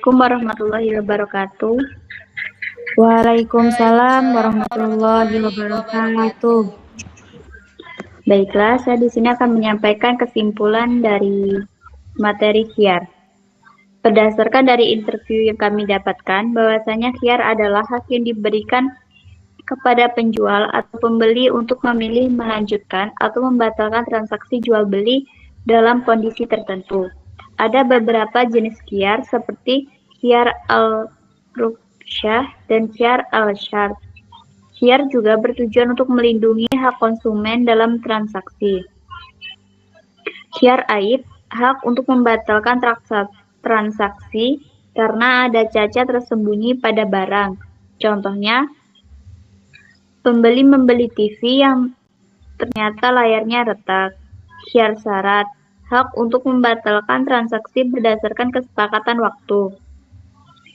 Assalamualaikum warahmatullahi wabarakatuh. Waalaikumsalam warahmatullahi wabarakatuh. Baiklah, saya di sini akan menyampaikan kesimpulan dari materi khiar. Berdasarkan dari interview yang kami dapatkan, bahwasanya khiar adalah hak yang diberikan kepada penjual atau pembeli untuk memilih melanjutkan atau membatalkan transaksi jual beli dalam kondisi tertentu. Ada beberapa jenis khiar seperti khiar al-ruksyah dan khiar al-syart. Khiar juga bertujuan untuk melindungi hak konsumen dalam transaksi. Khiar aib, hak untuk membatalkan transaksi karena ada cacat tersembunyi pada barang. Contohnya, pembeli membeli TV yang ternyata layarnya retak. Khiar syarat, hak untuk membatalkan transaksi berdasarkan kesepakatan waktu.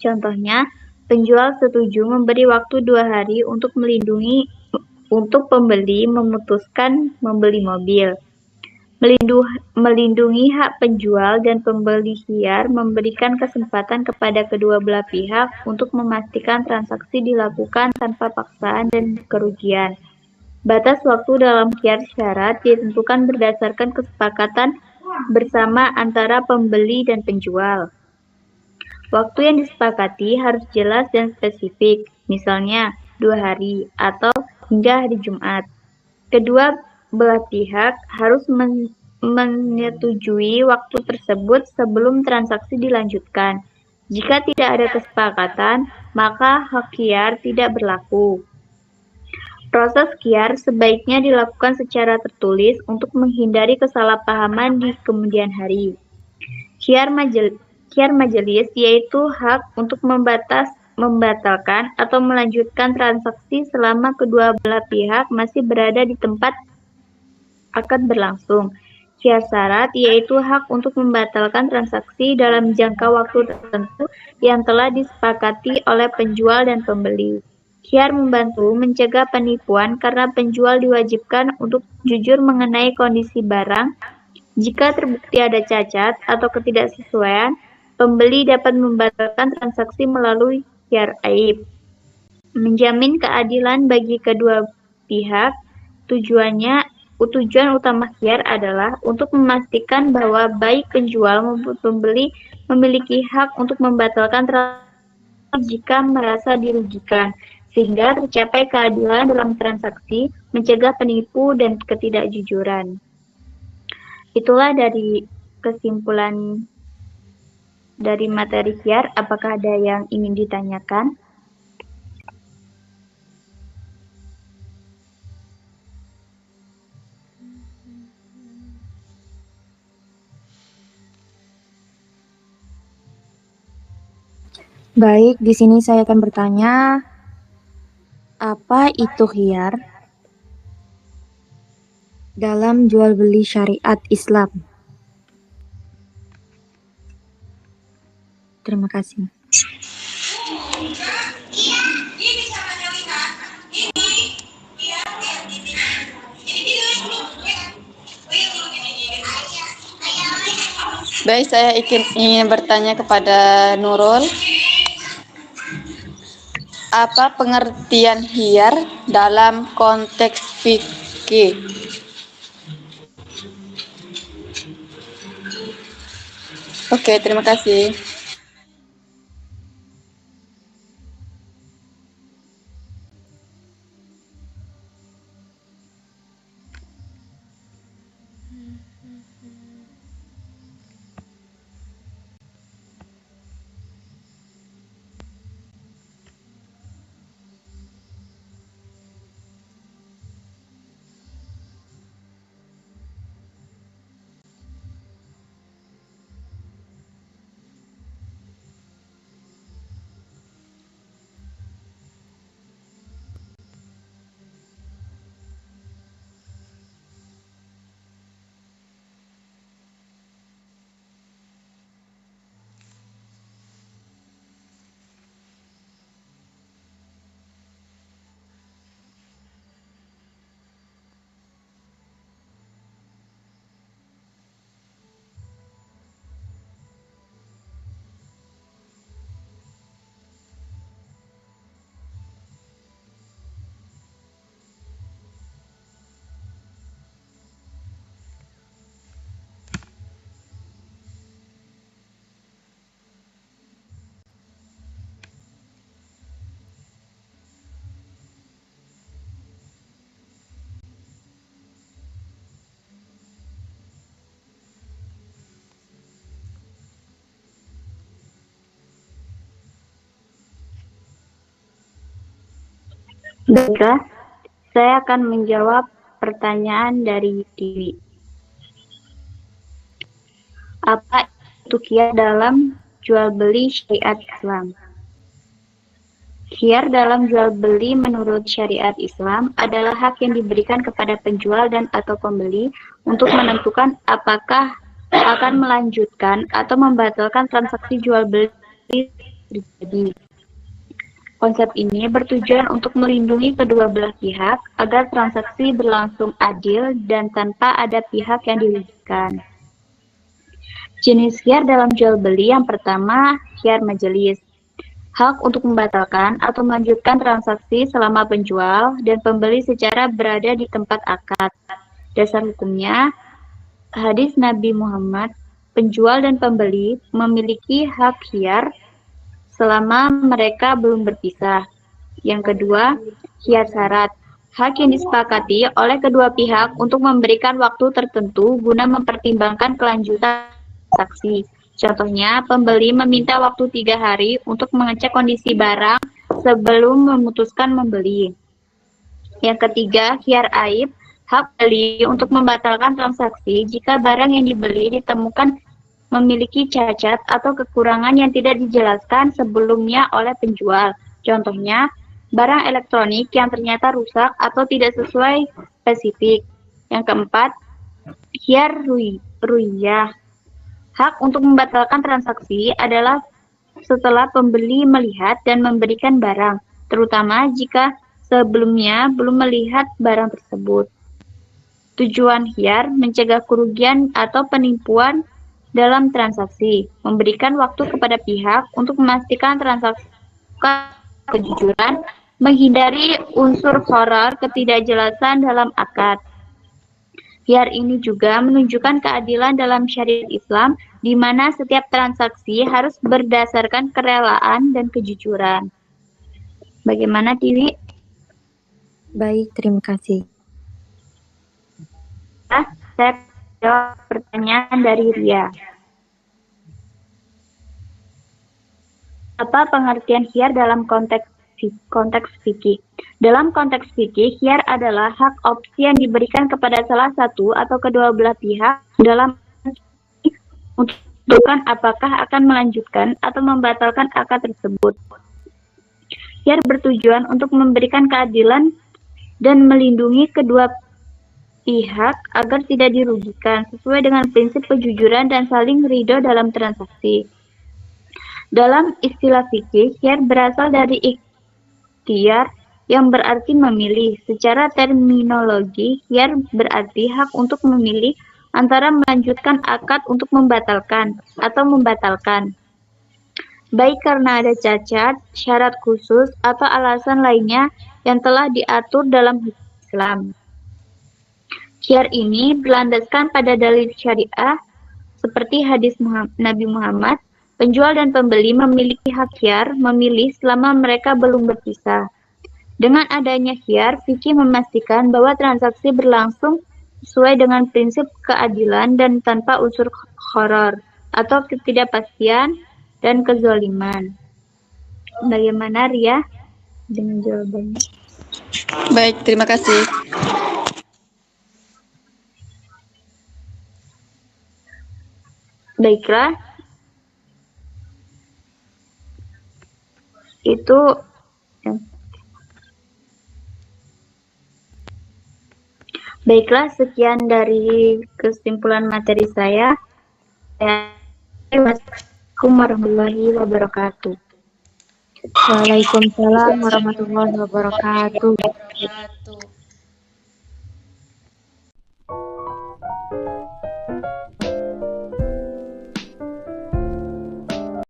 Contohnya, penjual setuju memberi waktu 2 hari untuk pembeli memutuskan membeli mobil. Melindungi hak penjual dan pembeli khiar memberikan kesempatan kepada kedua belah pihak untuk memastikan transaksi dilakukan tanpa paksaan dan kerugian. Batas waktu dalam khiar syarat ditentukan berdasarkan kesepakatan bersama antara pembeli dan penjual. Waktu yang disepakati harus jelas dan spesifik, misalnya 2 hari atau hingga hari Jumat. Kedua belah pihak harus menyetujui waktu tersebut sebelum transaksi dilanjutkan. Jika tidak ada kesepakatan, maka hak khiar tidak berlaku. Proses khiar sebaiknya dilakukan secara tertulis untuk menghindari kesalahpahaman di kemudian hari. Khiar majelis yaitu hak untuk membatalkan atau melanjutkan transaksi selama kedua belah pihak masih berada di tempat akad berlangsung. Khiar syarat yaitu hak untuk membatalkan transaksi dalam jangka waktu tertentu yang telah disepakati oleh penjual dan pembeli. Khiar membantu mencegah penipuan karena penjual diwajibkan untuk jujur mengenai kondisi barang. Jika terbukti ada cacat atau ketidaksesuaian, pembeli dapat membatalkan transaksi melalui khiar aib. Menjamin keadilan bagi kedua pihak, tujuan utama khiar adalah untuk memastikan bahwa baik penjual maupun pembeli memiliki hak untuk membatalkan transaksi jika merasa dirugikan, sehingga tercapai keadilan dalam transaksi, mencegah penipu dan ketidakjujuran. Itulah dari kesimpulan dari materi khiar. Apakah ada yang ingin ditanyakan? Baik, di sini saya akan bertanya, apa itu khiar dalam jual beli syariat Islam? Terima kasih. Baik, saya ingin bertanya kepada Nurul. Apa pengertian khiar dalam konteks fikih? Oke, terima kasih. Baiklah, saya akan menjawab pertanyaan dari Dewi. Apa itu khiyar dalam jual beli syariat Islam? Khiyar dalam jual beli menurut syariat Islam adalah hak yang diberikan kepada penjual dan atau pembeli untuk menentukan apakah akan melanjutkan atau membatalkan transaksi jual beli terjadi. Konsep ini bertujuan untuk melindungi kedua belah pihak agar transaksi berlangsung adil dan tanpa ada pihak yang dirugikan. Jenis khiyar dalam jual beli yang pertama, khiyar majelis. Hak untuk membatalkan atau melanjutkan transaksi selama penjual dan pembeli secara berada di tempat akad. Dasar hukumnya, hadis Nabi Muhammad, penjual dan pembeli memiliki hak khiyar selama mereka belum berpisah. Yang kedua, khiyar syarat. Hak yang disepakati oleh kedua pihak untuk memberikan waktu tertentu guna mempertimbangkan kelanjutan transaksi. Contohnya, pembeli meminta waktu 3 hari untuk mengecek kondisi barang sebelum memutuskan membeli. Yang ketiga, khiyar aib. Hak beli untuk membatalkan transaksi jika barang yang dibeli ditemukan memiliki cacat atau kekurangan yang tidak dijelaskan sebelumnya oleh penjual. Contohnya, barang elektronik yang ternyata rusak atau tidak sesuai spesifik. Yang keempat, khiyar ru'yah. Hak untuk membatalkan transaksi adalah setelah pembeli melihat dan memberikan barang, terutama jika sebelumnya belum melihat barang tersebut. Tujuan khiyar mencegah kerugian atau penipuan dalam transaksi, memberikan waktu kepada pihak untuk memastikan transaksi kejujuran, menghindari unsur horor ketidakjelasan dalam akad. Khiyar ini juga menunjukkan keadilan dalam syariat Islam, di mana setiap transaksi harus berdasarkan kerelaan dan kejujuran. Bagaimana, Tiwi? Baik, terima kasih. Saya jawab pertanyaan dari Ria. Apa pengertian khiyar dalam konteks fikih? Dalam konteks fikih, khiyar adalah hak opsi yang diberikan kepada salah satu atau kedua belah pihak dalam untuk menentukan apakah akan melanjutkan atau membatalkan akad tersebut. Khiyar bertujuan untuk memberikan keadilan dan melindungi kedua pihak agar tidak dirugikan sesuai dengan prinsip kejujuran dan saling ridho dalam transaksi. Dalam istilah fikih, khiyar berasal dari ikhtiar yang berarti memilih. Secara terminologi, khiyar berarti hak untuk memilih antara melanjutkan akad untuk membatalkan atau membatalkan, baik karena ada cacat, syarat khusus, atau alasan lainnya yang telah diatur dalam hukum Islam. Khiyar ini berlandaskan pada dalil syariah seperti hadis Nabi Muhammad, penjual dan pembeli memiliki hak khiyar memilih selama mereka belum berpisah. Dengan adanya khiyar, fikih memastikan bahwa transaksi berlangsung sesuai dengan prinsip keadilan dan tanpa unsur horor atau ketidakpastian dan kezaliman. Bagaimana, Ria, dengan jawabannya? Baik, terima kasih. Baiklah, itu baiklah, sekian dari kesimpulan materi saya. Wassalamualaikum warahmatullahi wabarakatuh. Waalaikumsalam warahmatullahi wabarakatuh.